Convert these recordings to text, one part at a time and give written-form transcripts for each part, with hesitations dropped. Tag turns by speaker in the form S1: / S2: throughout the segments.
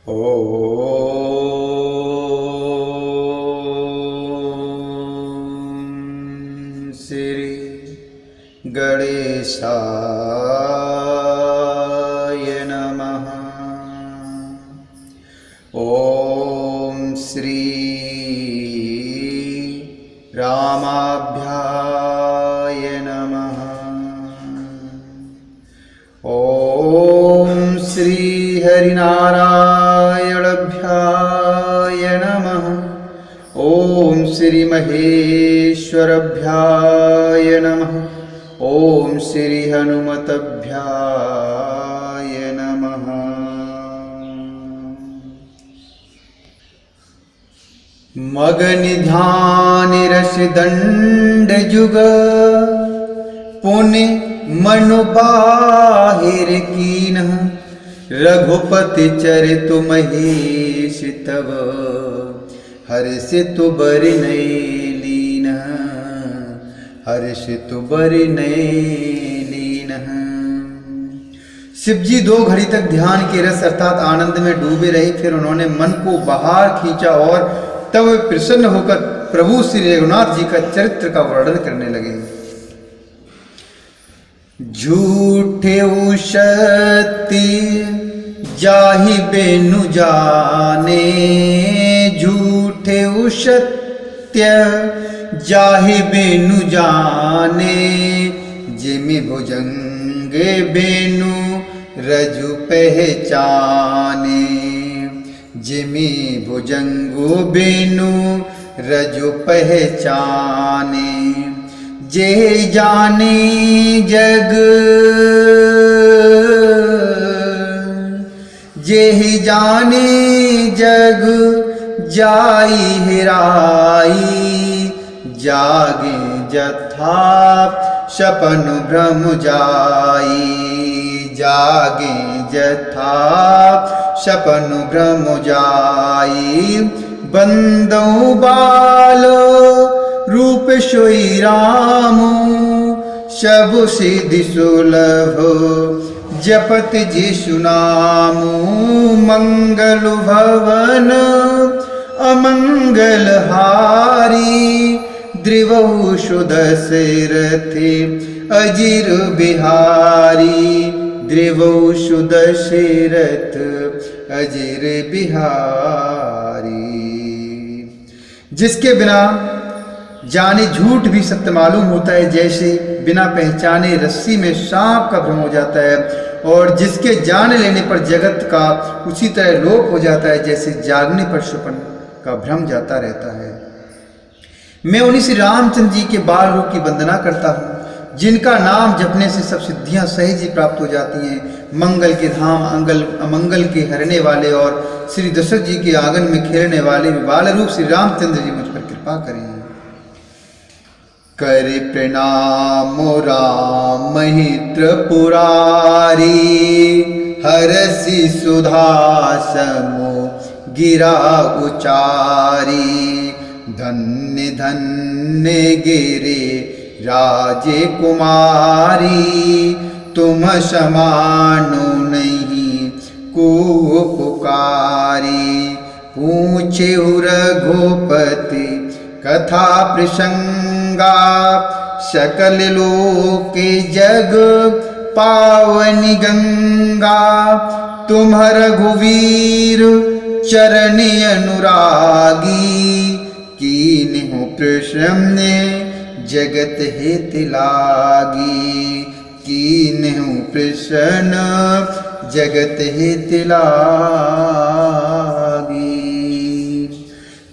S1: ओम श्री गणेशाय नमः। ओम श्री रामाभ्याय नमः। ओम श्री हरिनारायणाभ्याय नमः। ओम श्री महेश्वराभ्याय नमः। ओम श्री हनुमताभ्याय नमः। मगन ध्यान रस दंड जुग पुण्य मनु बाहिर कीन्ह। रघुपति चरितु महेश तव हर्षितु बरनय लीन्ह। हर्षितु बरनय लीन्ह। शिव जी 2 घड़ी तक ध्यान के रस अर्थात आनंद में डूबे रहे। फिर उन्होंने मन को बाहर खींचा और तब वे प्रसन्न होकर प्रभु श्री रघुनाथ जी का चरित्र का वर्णन करने लगे। झूठे सत्य जाहि बेनु जाने। झूठे सत्य जाहि बेनु जाने। जिमि भुजंग बेनु रजु पहचाने। जिमि भुजंगो बेनु रजु पहचाने। जे जाने जग जे जाने जग जाई हेराई। जागे जथा सपन भ्रम जाई। जागे जथा सपन भ्रम जाई। बंदौ बाल रूप सोई राम। सब सिद्धि सुलभ जपत जिसु नाम। मंगल भवन अमंगल हारी। द्रिवहु सुदशरथि अजिर बिहारी। द्रिवहु सुदशरथ अजिर बिहारी। जिसके बिना जाने झूठ भी सत्य मालूम होता है, जैसे बिना पहचाने रस्सी में सांप का भ्रम हो जाता है। और जिसके जान लेने पर जगत का उसी तरह लोप हो जाता है, जैसे जागने पर स्वप्न का भ्रम जाता रहता है। मैं उन्हीं श्री रामचंद्र जी के बाल रूप की वंदना करता हूँ, जिनका नाम जपने से सब सिद्धियां सहज ही प्राप्त हो जाती हैं। मंगल के धाम अमंगल के हरने वाले और श्री दशरथ जी के आंगन में खेलने वाले बाल रूप श्री रामचंद्र जी मुझ पर कृपा करें। कर प्रणाम राम त्रिपुरारी। हरसि सुधा समो गिरा उचारी। धन्य धन्य गिरे राजे कुमारी। तुम समानो नहीं को पुकारी। पूछे रघुपति कथा प्रसंगा। सकल लोक जग पावनी गंगा। तुम रघुवीर चरण अनुरागी। कीन्हु प्रसन्न जगत हित लागी। कीन्हु प्रसन्न जगत हित लागी।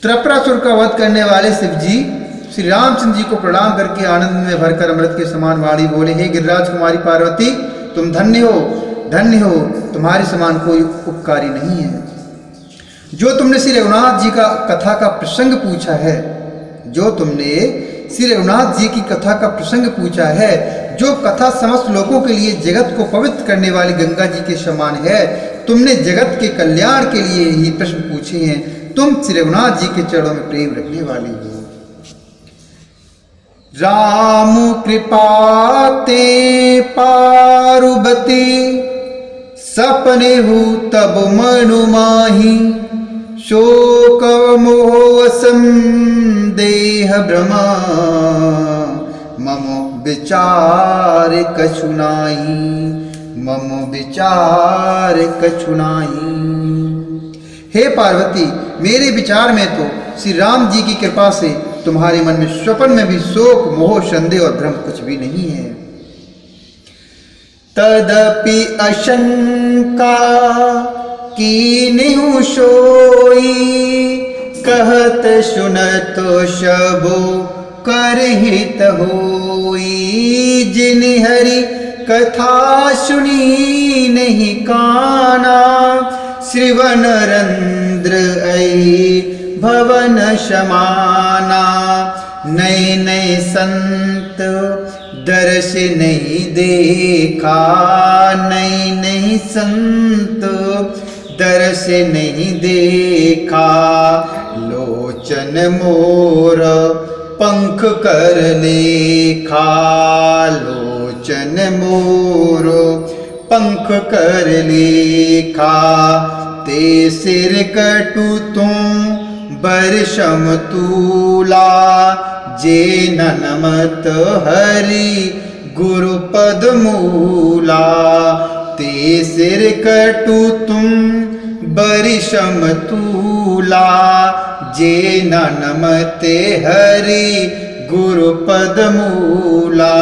S1: त्रिपुरासुर का वध करने वाले शिव जी श्री रामचंद्र जी को प्रणाम करके आनंद में भरकर अमृत के समान वाणी बोले, हे गिरिराज कुमारी पार्वती, तुम धन्य हो, धन्य हो। तुम्हारे समान कोई उपकारी नहीं है। जो तुमने श्री रघुनाथ जी का कथा का प्रसंग पूछा है, जो तुमने श्री रघुनाथ जी की कथा का प्रसंग पूछा है, जो कथा समस्त लोगों के लिए जगत को पवित्र करने वाली गंगा जी के समान है। तुमने जगत के कल्याण के लिए ही प्रश्न पूछे हैं। तुम श्री रघुनाथ जी के चरणों में प्रेम रखने वाली हो। राम कृपा ते पार्वती सपने हु तब मनु माही, शोक मोह संदेह भ्रमा, मम विचार कछु नाही, मम विचार कछु नाही। हे पार्वती, मेरे विचार में तो श्री राम जी की कृपा से तुम्हारे मन में स्वप्न में भी शोक मोह संदेह और भ्रम कुछ भी नहीं है। तदपि आशंका कीन्हु सोई, कहत सुनत सबो करहित होई। जिन हरि कथा सुनी नहीं काना, श्रवण रंद्र ऐ भवन समाना। नए नए संत दर्श नहीं देखा, नई नई संत दर्श नहीं देखा। लोचन मोर पंख कर लेखा, लोचन मोर पंख कर लेखा। ते सिर कटु तुम बरसम तूला, जे ननमत हरि गुरु पद मूला। ते सिर कटु तुम बरिशम तूला, जे ननमते हरि गुरु पद मूला।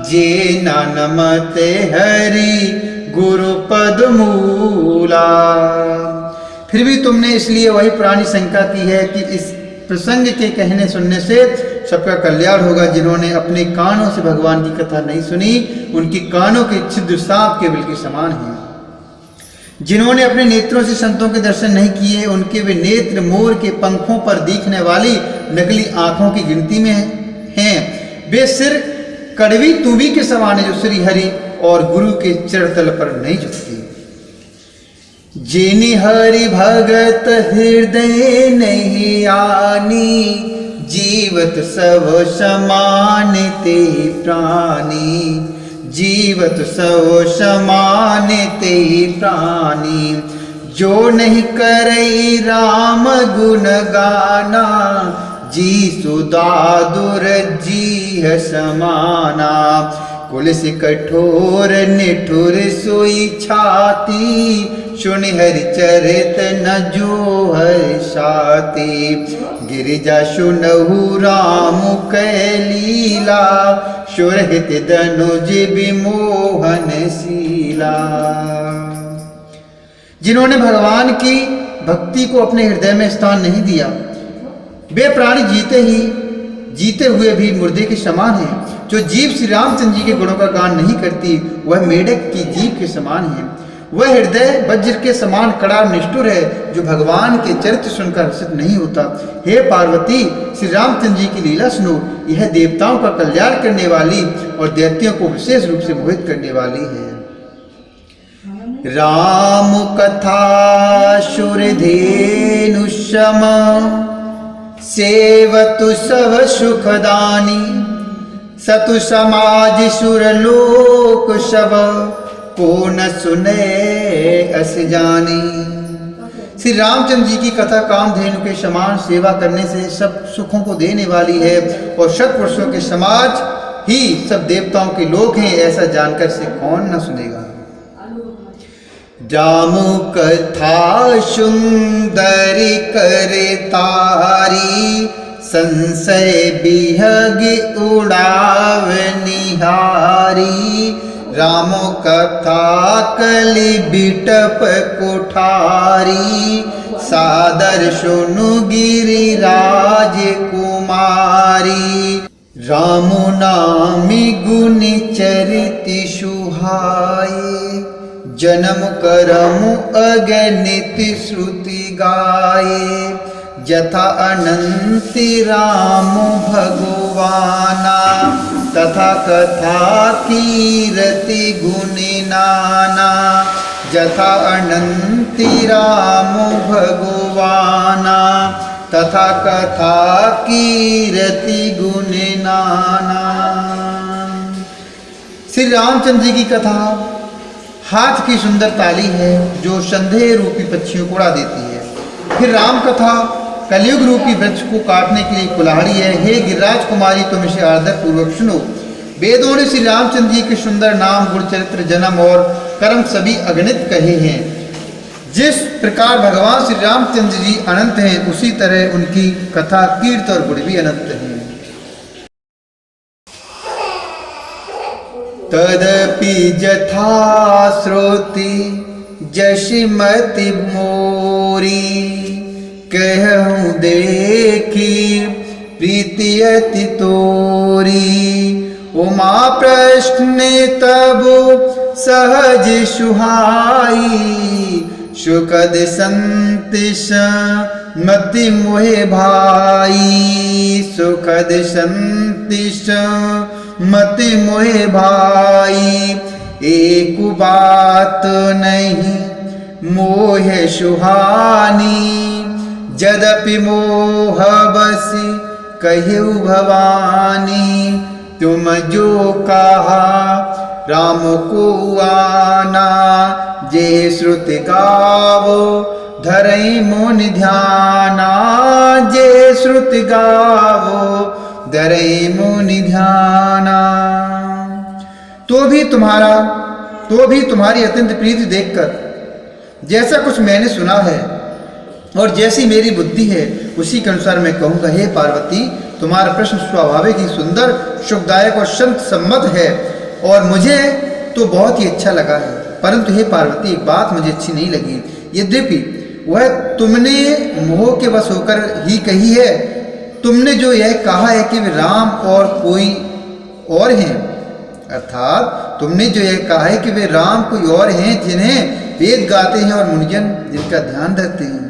S1: जे ननमते हरि गुरु पद मूला। फिर भी तुमने इसलिए वही पुरानी शंका की है कि इस प्रसंग के कहने सुनने से सबका कल्याण होगा। जिन्होंने अपने कानों से भगवान की कथा नहीं सुनी, उनकी कानों के छिद्र सांप के बिल के समान हैं। जिन्होंने अपने नेत्रों से संतों के दर्शन नहीं किए, उनके वे नेत्र मोर के पंखों पर दिखने वाली नकली आंखों की गिनती में हैं। वे सिर कड़वी तूबी के समान है, जो श्री हरि और गुरु के चरणतल पर नहीं झुकती। जिनि हरि भगत हृदय नहीं आनी, जीवत सब समान ते प्राणी। जीवत सब समान ते प्राणी। जो नहीं करई राम गुण गाना, जी सुदादुर जी समाना। कुल से कठोर निठुर सोई छाती, सुन हरि चरित न जो हर्षाति। गिरिजा सुनहु राम कै लीला, सुरहित धनुज विमोहन शीला। जिन्होंने भगवान की भक्ति को अपने हृदय में स्थान नहीं दिया, वे प्राणी जीते हुए भी मुर्दे के समान हैं। जो जीव श्री रामचंद्र जी के गुणों का गान नहीं करती, वह मेढक की जीभ के समान है। वह हृदय वज्र के समान कड़ा निष्ठुर है, जो भगवान के चरित्र सुनकर हर्षित नहीं होता। हे पार्वती, श्री रामचंद्र जी की लीला सुनो। यह देवताओं का कल्याण करने वाली और दैत्यों को विशेष रूप से मोहित करने वाली है। राम कथा सुरधेनु सम, सेवतु सब सुखदानी। सतु समाज सुरलोक सब, को न सुने अस जानी। श्री रामचंद्र जी की कथा कामधेनु के समान सेवा करने से सब सुखों को देने वाली है, और सत्पुरुषों के समाज ही सब देवताओं के लोक हैं, ऐसा जानकर से कौन न सुनेगा। रामु कथा सुंदरी करे तारी, संशय बिहग उड़ाव निहारी। रामो कथा कलि बिटप कुठारी, सादर सुनु गिरिराज कुमारी। रामु नामी गुनि चरिति सुहाए, जन्म करमु अगणित श्रुति गाये। यथा अनंति राम भगवाना, तथा कथा कीरति गुनि नाना। यथा अनंति राम भगवाना, तथा कथा कीरति गुनि नाना। श्री रामचंद्र जी की कथा हाथ की सुंदर ताली है जो संदेह रूपी पक्षियों को उड़ा देती है। फिर राम कथा कलयुग रूपी वृक्ष को काटने के लिए कुल्हाड़ी है। हे गिरिराज कुमारी, तुम इसे आदर पूर्वक सुनो। वेदों ने श्री रामचंद्र जी के सुंदर नाम, गुण, चरित्र, जन्म और कर्म सभी अगणित कहे हैं। जिस प्रकार भगवान श्री रामचंद्र जी अनंत हैं, उसी तरह उनकी कथा, कीर्त और गुण भी अनंत हैं। तदपि जथा श्रोति जशिमति मोरी, कहूँ देखी प्रीति अति तोरी। उमा प्रश्न तब सहज सुहाई, सुखद संतिश मति मोहे भाई। सुखद संतिश मति मोहे भाई, एक बात नहीं मोह सुहानी। यद्यपि मोह बसी कहु भवानी, तुम जो कहा राम को आना। जे श्रुति गावो धरई मुनि ध्याना। जे श्रुति गावो धरई मुनि ध्याना। तो भी तुम्हारी अत्यंत प्रीति देखकर जैसा कुछ मैंने सुना है और जैसी मेरी बुद्धि है, उसी के अनुसार मैं कहूँगा। हे पार्वती, तुम्हारा प्रश्न स्वाभाविक ही सुंदर, सुखदायक और संत सम्मत है और मुझे तो बहुत ही अच्छा लगा है। परंतु हे पार्वती, एक बात मुझे अच्छी नहीं लगी। यद्यपि वह तुमने मोह के वश होकर ही कही है। तुमने जो यह कहा है कि वे राम और कोई और हैं, अर्थात तुमने जो यह कहा है कि वे राम कोई और हैं जिन्हें वेद गाते हैं और मुनिजन जिनका ध्यान रखते हैं।